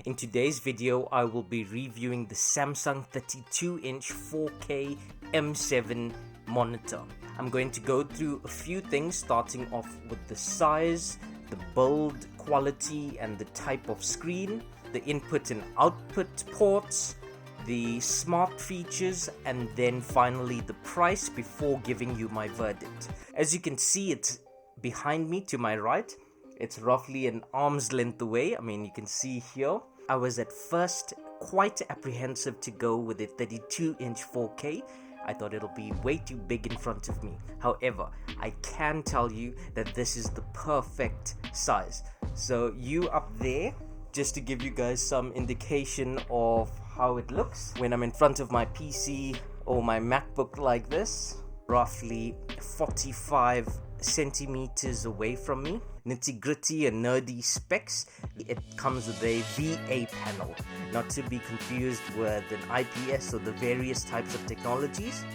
In today's video, I will be reviewing the Samsung 32-inch 4K M7 monitor. I'm going to go through a few things, starting off with the size, the build quality and the type of screen, the input and output ports, the smart features, and then finally the price before giving you my verdict. As you can see, it's behind me to my right. It's roughly an arm's length away. You can see here. I was at first quite apprehensive to go with a 32-inch 4K. I thought it'll be way too big in front of me. However, I can tell you that this is the perfect size. So you up there, just to give you guys some indication of how it looks when I'm in front of my PC or my MacBook like this, roughly 45 centimeters away from me. Nitty gritty and nerdy specs. It comes with a VA panel, not to be confused with an IPS or the various types of technologies.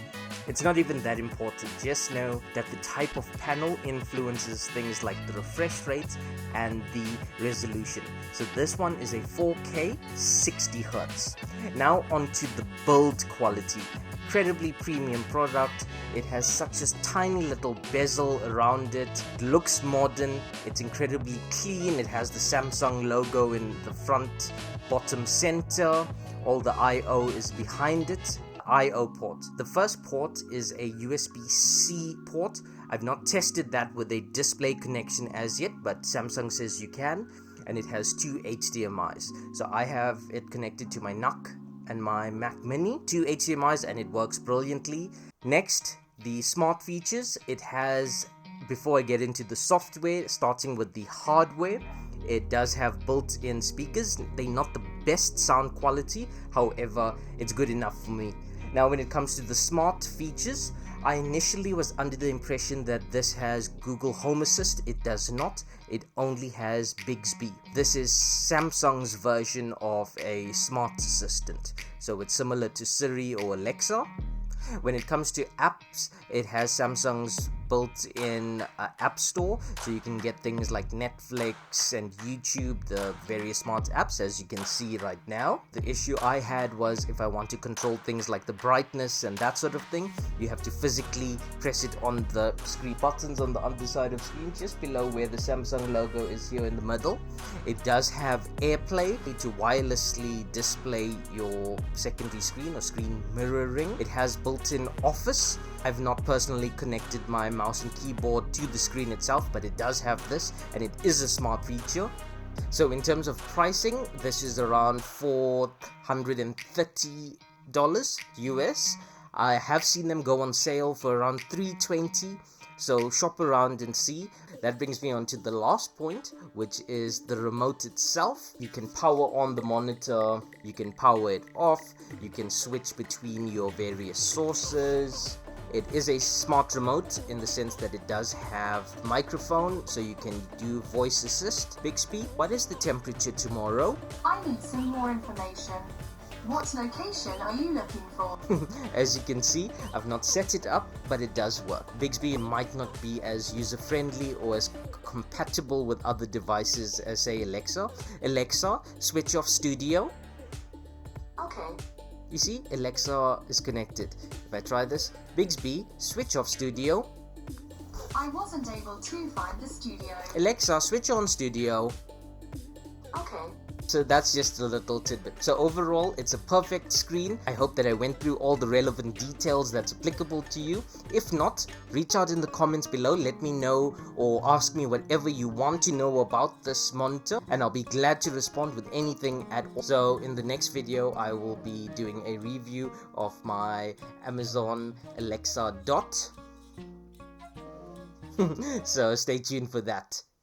It's not even that important. Just know that the type of panel influences things like the refresh rate and the resolution. So this one is a 4K 60 Hz. Now onto the build quality. Incredibly premium product. It has such a tiny little bezel around it. It looks modern. It's incredibly clean. It has the Samsung logo in the front bottom center. All the I/O is behind it. I/O port. The first port is a USB-C port. I've not tested that with a display connection as yet, but Samsung says you can, and it has two HDMIs. So I have it connected to my NUC and my Mac Mini, two HDMIs, and it works brilliantly. Next, the smart features. It has, before I get into the software, starting with the hardware, it does have built-in speakers. They're not the best sound quality, however, it's good enough for me. Now, when it comes to the smart features, I initially was under the impression that this has Google Home Assist. It does not. It only has Bixby. This is Samsung's version of a smart assistant. So it's similar to Siri or Alexa. When it comes to apps, it has Samsung's built-in app store, so you can get things like Netflix and YouTube, the various smart apps, as you can see right now. The issue I had was if I want to control things like the brightness and that sort of thing, you have to physically press it on the screen buttons on the underside of screen, just below where the Samsung logo is here in the middle. It does have AirPlay to wirelessly display your secondary screen or screen mirroring. It has built-in Office. I've not personally connected my mouse and keyboard to the screen itself, but it does have this, and it is a smart feature. So in terms of pricing, this is around $430 US. I have seen them go on sale for around $320, so shop around and see. That brings me on to the last point, which is the remote itself. You can power on the monitor, you can power it off, you can switch between your various sources. It is a smart remote in the sense that it does have microphone, so you can do voice assist. Bixby, what is the temperature tomorrow? I need some more information. What location are you looking for? As you can see, I've not set it up, but it does work. Bixby might not be as user-friendly or as compatible with other devices as, say, Alexa. Alexa, switch off studio. Okay. You see, Alexa is connected. If I try this, Bixby, switch off studio. I wasn't able to find the studio. Alexa, switch on studio. Okay. So that's just a little tidbit. So overall, it's a perfect screen. I hope that I went through all the relevant details that's applicable to you. If not, reach out in the comments below. Let me know or ask me whatever you want to know about this monitor, and I'll be glad to respond with anything at all. So in the next video, I will be doing a review of my Amazon Alexa Dot. So stay tuned for that.